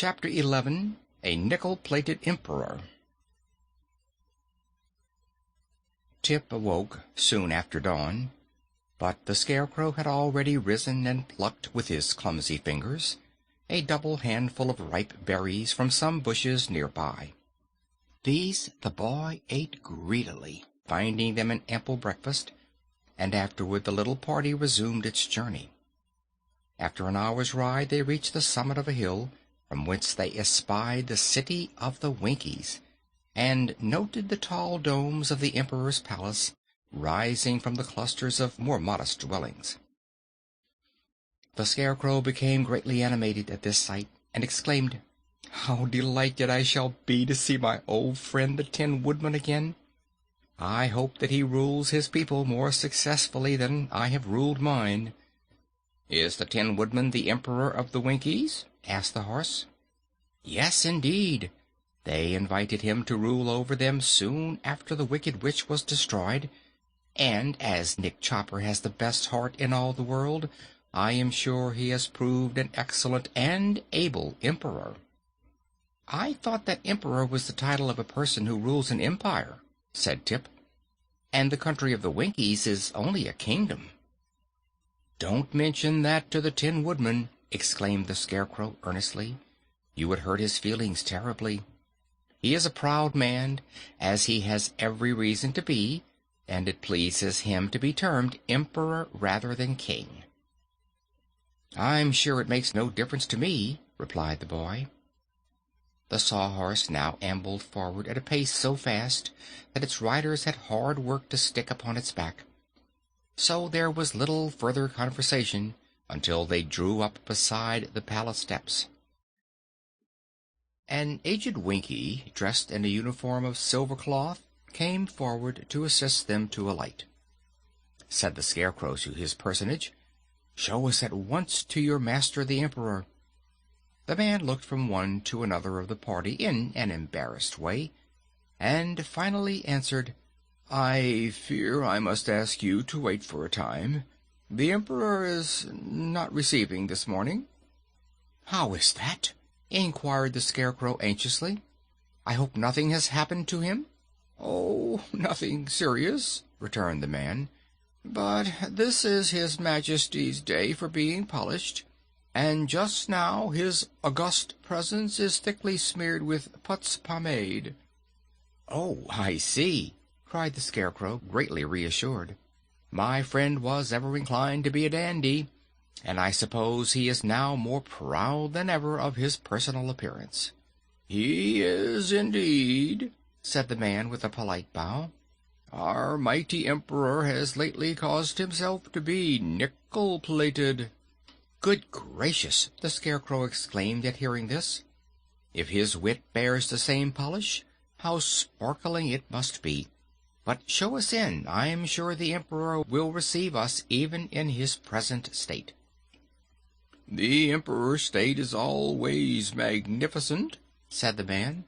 Chapter 11. A Nickel-Plated Emperor. Tip awoke soon after dawn, but the Scarecrow had already risen and plucked with his clumsy fingers a double handful of ripe berries from some bushes nearby. These the boy ate greedily, finding them an ample breakfast, and afterward the little party resumed its journey. After an hour's ride they reached the summit of a hill, from whence they espied the city of the Winkies, and noted the tall domes of the Emperor's palace rising from the clusters of more modest dwellings. The Scarecrow became greatly animated at this sight, and exclaimed, "How delighted I shall be to see my old friend the Tin Woodman again! I hope that he rules his people more successfully than I have ruled mine." "Is the Tin Woodman the Emperor of the Winkies?" asked the horse. "Yes, indeed. They invited him to rule over them soon after the Wicked Witch was destroyed, and as Nick Chopper has the best heart in all the world, I am sure he has proved an excellent and able emperor." "I thought that emperor was the title of a person who rules an empire," said Tip, "and the country of the Winkies is only a kingdom." "Don't mention that to the Tin Woodman," exclaimed the Scarecrow earnestly. "You would hurt his feelings terribly. He is a proud man, as he has every reason to be, and it pleases him to be termed emperor rather than king." "I'm sure it makes no difference to me," replied the boy. The Sawhorse now ambled forward at a pace so fast that its riders had hard work to stick upon its back. So there was little further conversation until they drew up beside the palace steps. An aged Winkie, dressed in a uniform of silver cloth, came forward to assist them to alight. Said the Scarecrow to his personage, "Show us at once to your master the Emperor." The man looked from one to another of the party in an embarrassed way, and finally answered, "I fear I must ask you to wait for a time. The Emperor is not receiving this morning." "How is that?" inquired the Scarecrow anxiously. "I hope nothing has happened to him?" "Oh, nothing serious," returned the man, "but this is His Majesty's day for being polished, and just now his august presence is thickly smeared with Putz pomade." "Oh, I see," cried the Scarecrow, greatly reassured. "My friend was ever inclined to be a dandy, and I suppose he is now more proud than ever of his personal appearance." "He is indeed," said the man with a polite bow. "Our mighty Emperor has lately caused himself to be nickel-plated." "Good gracious!" the Scarecrow exclaimed at hearing this. "If his wit bears the same polish, how sparkling it must be! But show us in. I am sure the Emperor will receive us even in his present state." "The Emperor's state is always magnificent," said the man,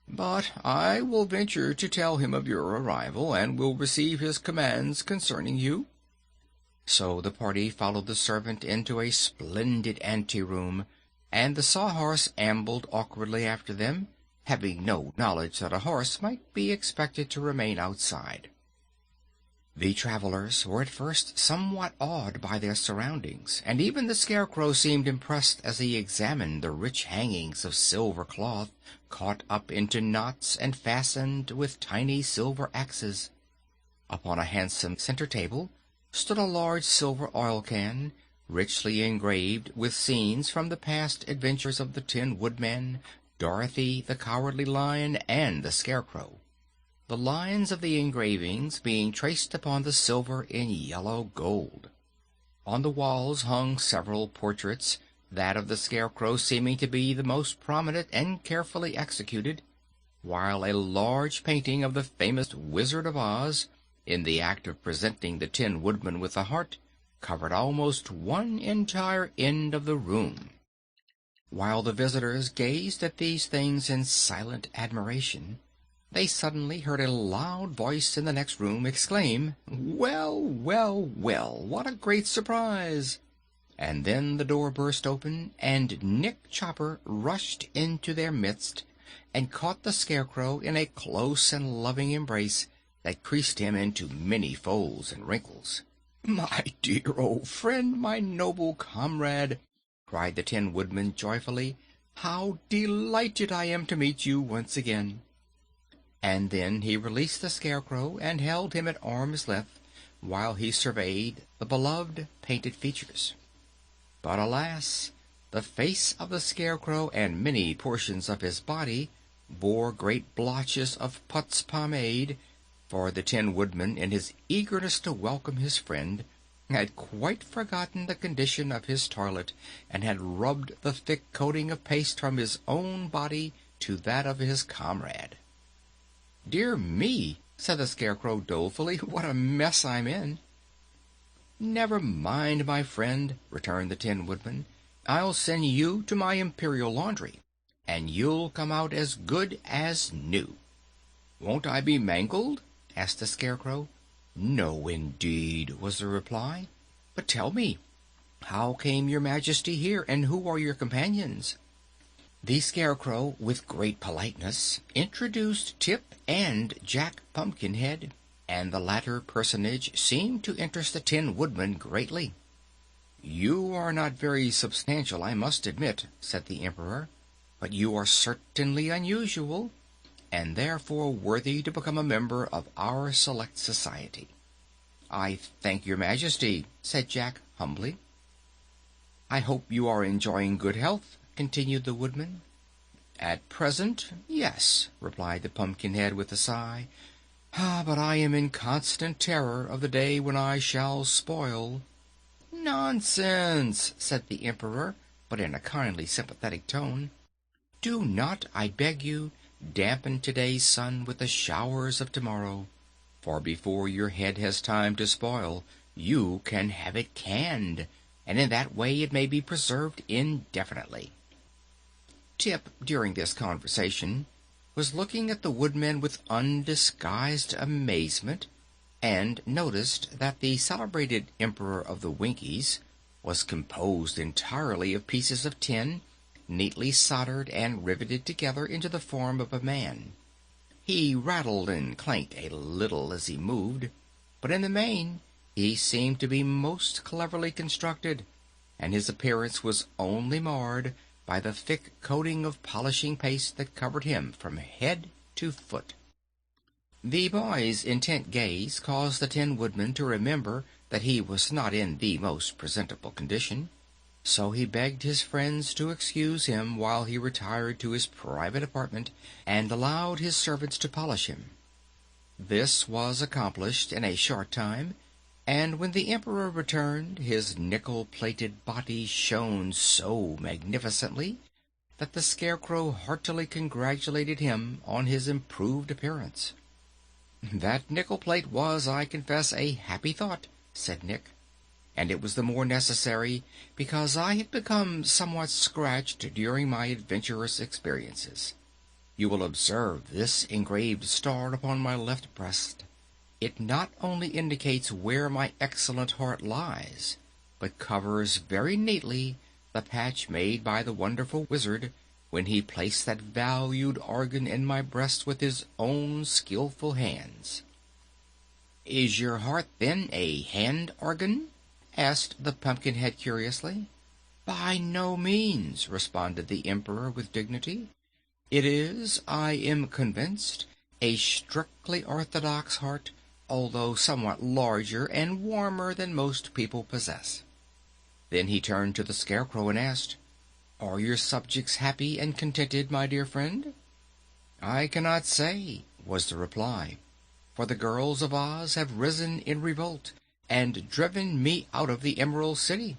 "but I will venture to tell him of your arrival, and will receive his commands concerning you." So the party followed the servant into a splendid anteroom, and the Sawhorse ambled awkwardly after them, having no knowledge that a horse might be expected to remain outside. The travelers were at first somewhat awed by their surroundings, and even the Scarecrow seemed impressed as he examined the rich hangings of silver cloth caught up into knots and fastened with tiny silver axes. Upon a handsome center table stood a large silver oil can, richly engraved with scenes from the past adventures of the Tin Woodman, Dorothy, the Cowardly Lion, and the Scarecrow, the lines of the engravings being traced upon the silver in yellow gold. On the walls hung several portraits, that of the Scarecrow seeming to be the most prominent and carefully executed, while a large painting of the famous Wizard of Oz, in the act of presenting the Tin Woodman with a heart, covered almost one entire end of the room. While the visitors gazed at these things in silent admiration, they suddenly heard a loud voice in the next room exclaim, "Well, well, well! What a great surprise!" and then the door burst open, and Nick Chopper rushed into their midst and caught the Scarecrow in a close and loving embrace that creased him into many folds and wrinkles. "My dear old friend, my noble comrade!" cried the Tin Woodman joyfully. "How delighted I am to meet you once again!" And then he released the Scarecrow and held him at arm's length while he surveyed the beloved painted features. But alas, the face of the Scarecrow and many portions of his body bore great blotches of Putz pomade, for the Tin Woodman, in his eagerness to welcome his friend, had quite forgotten the condition of his toilet, and had rubbed the thick coating of paste from his own body to that of his comrade. "Dear me," said the Scarecrow dolefully, "what a mess I'm in." "Never mind, my friend," returned the Tin Woodman. "I'll send you to my Imperial laundry, and you'll come out as good as new." "Won't I be mangled?" asked the Scarecrow. "No, indeed," was the reply. "But tell me, how came your Majesty here, and who are your companions?" The Scarecrow, with great politeness, introduced Tip and Jack Pumpkinhead, and the latter personage seemed to interest the Tin Woodman greatly. "You are not very substantial, I must admit," said the Emperor, "but you are certainly unusual, and therefore worthy to become a member of our select society." "I thank your Majesty," said Jack humbly. "I hope you are enjoying good health," continued the Woodman. "At present, yes," replied the Pumpkinhead with a sigh. "But I am in constant terror of the day when I shall spoil." "Nonsense," said the Emperor, but in a kindly, sympathetic tone. "Do not, I beg you, dampen today's sun with the showers of tomorrow, for before your head has time to spoil, you can have it canned, and in that way it may be preserved indefinitely." Tip, during this conversation, was looking at the Woodman with undisguised amazement, and noticed that the celebrated Emperor of the Winkies was composed entirely of pieces of tin, neatly soldered and riveted together into the form of a man. He rattled and clanked a little as he moved, but in the main he seemed to be most cleverly constructed, and his appearance was only marred by the thick coating of polishing paste that covered him from head to foot. The boy's intent gaze caused the Tin Woodman to remember that he was not in the most presentable condition, so he begged his friends to excuse him while he retired to his private apartment and allowed his servants to polish him. This was accomplished in a short time, and when the Emperor returned, his nickel-plated body shone so magnificently that the Scarecrow heartily congratulated him on his improved appearance. "That nickel plate was, I confess, a happy thought," said Nick, "and it was the more necessary because I had become somewhat scratched during my adventurous experiences. You will observe this engraved star upon my left breast. It not only indicates where my excellent heart lies, but covers very neatly the patch made by the wonderful wizard when he placed that valued organ in my breast with his own skillful hands." "Is your heart, then, a hand organ?" asked the Pumpkinhead curiously. "By no means," responded the Emperor with dignity. "It is, I am convinced, a strictly orthodox heart, although somewhat larger and warmer than most people possess." Then he turned to the Scarecrow and asked, "Are your subjects happy and contented, my dear friend?" "I cannot say," was the reply, "for the girls of Oz have risen in revolt and driven me out of the Emerald City."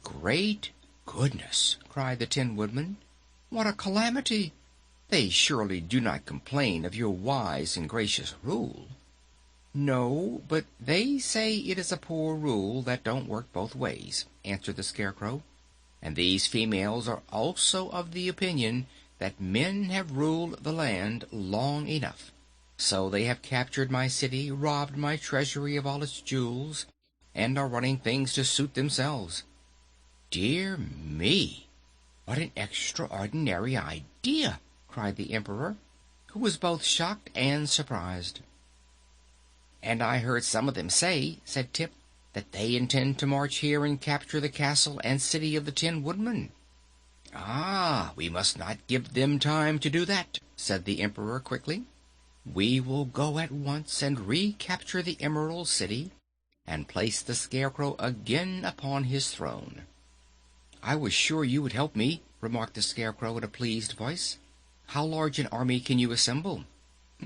"Great goodness!" cried the Tin Woodman. "What a calamity! They surely do not complain of your wise and gracious rule." "No, but they say it is a poor rule that don't work both ways," answered the Scarecrow. "And these females are also of the opinion that men have ruled the land long enough. So they have captured my city, robbed my treasury of all its jewels, and are running things to suit themselves. Dear me! What an extraordinary idea!" cried the Emperor, who was both shocked and surprised. "And I heard some of them say," said Tip, "that they intend to march here and capture the castle and city of the Tin Woodman." "Ah, we must not give them time to do that," said the Emperor quickly. "We will go at once and recapture the Emerald City and place the Scarecrow again upon his throne." "I was sure you would help me," remarked the Scarecrow in a pleased voice. "How large an army can you assemble?"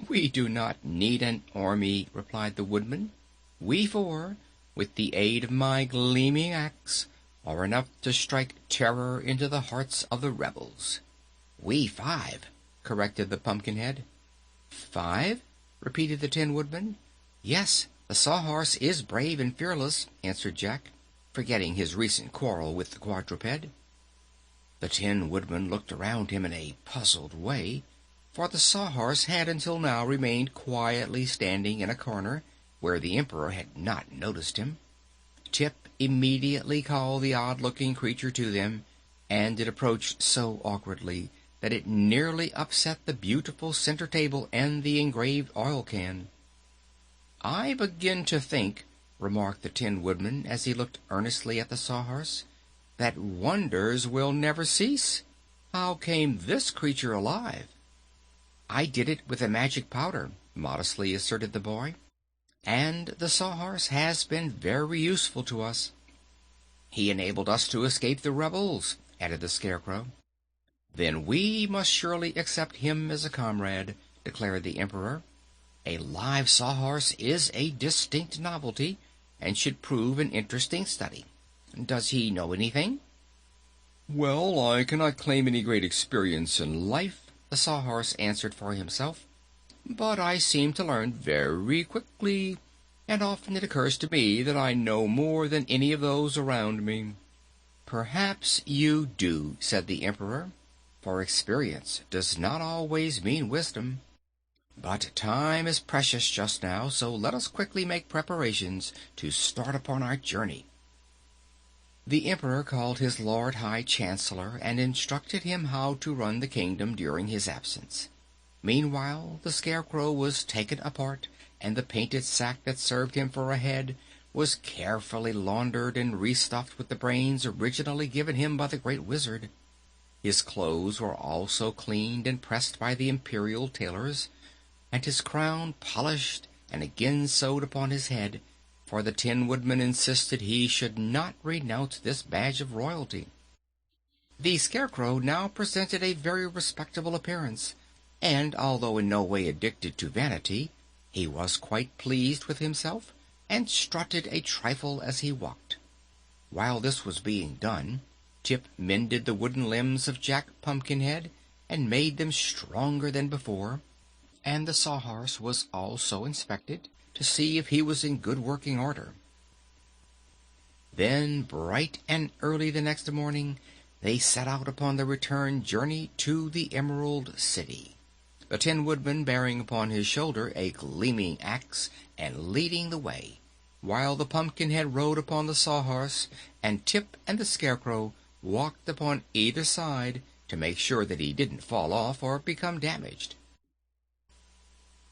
"We do not need an army," replied the Woodman. "We four, with the aid of my gleaming axe, are enough to strike terror into the hearts of the rebels." "We five," corrected the Pumpkinhead. "Five?" repeated the Tin Woodman. "Yes, the Sawhorse is brave and fearless," answered Jack, forgetting his recent quarrel with the quadruped. The Tin Woodman looked around him in a puzzled way, for the Sawhorse had until now remained quietly standing in a corner where the Emperor had not noticed him. Tip immediately called the odd-looking creature to them, and it approached so awkwardly that it nearly upset the beautiful center table and the engraved oil can. "I begin to think," remarked the Tin Woodman as he looked earnestly at the Sawhorse, "that wonders will never cease. How came this creature alive?" "I did it with a magic powder," modestly asserted the boy, "and the Sawhorse has been very useful to us." "He enabled us to escape the rebels," added the Scarecrow. "Then we must surely accept him as a comrade," declared the Emperor. "A live Sawhorse is a distinct novelty, and should prove an interesting study. Does he know anything?" "Well, I cannot claim any great experience in life," the Sawhorse answered for himself, "but I seem to learn very quickly, and often it occurs to me that I know more than any of those around me." "Perhaps you do," said the Emperor, "for experience does not always mean wisdom. But time is precious just now, so let us quickly make preparations to start upon our journey." The Emperor called his Lord High Chancellor and instructed him how to run the kingdom during his absence. Meanwhile, the Scarecrow was taken apart, and the painted sack that served him for a head was carefully laundered and restuffed with the brains originally given him by the Great Wizard. His clothes were also cleaned and pressed by the Imperial tailors, and his crown polished and again sewed upon his head, for the Tin Woodman insisted he should not renounce this badge of royalty. The Scarecrow now presented a very respectable appearance, and although in no way addicted to vanity, he was quite pleased with himself, and strutted a trifle as he walked. While this was being done, Tip mended the wooden limbs of Jack Pumpkinhead and made them stronger than before, and the Sawhorse was also inspected to see if he was in good working order. Then, bright and early the next morning, they set out upon the return journey to the Emerald City, the Tin Woodman bearing upon his shoulder a gleaming axe and leading the way, while the Pumpkinhead rode upon the Sawhorse, and Tip and the Scarecrow walked upon either side to make sure that he didn't fall off or become damaged.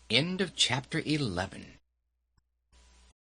End of chapter 11.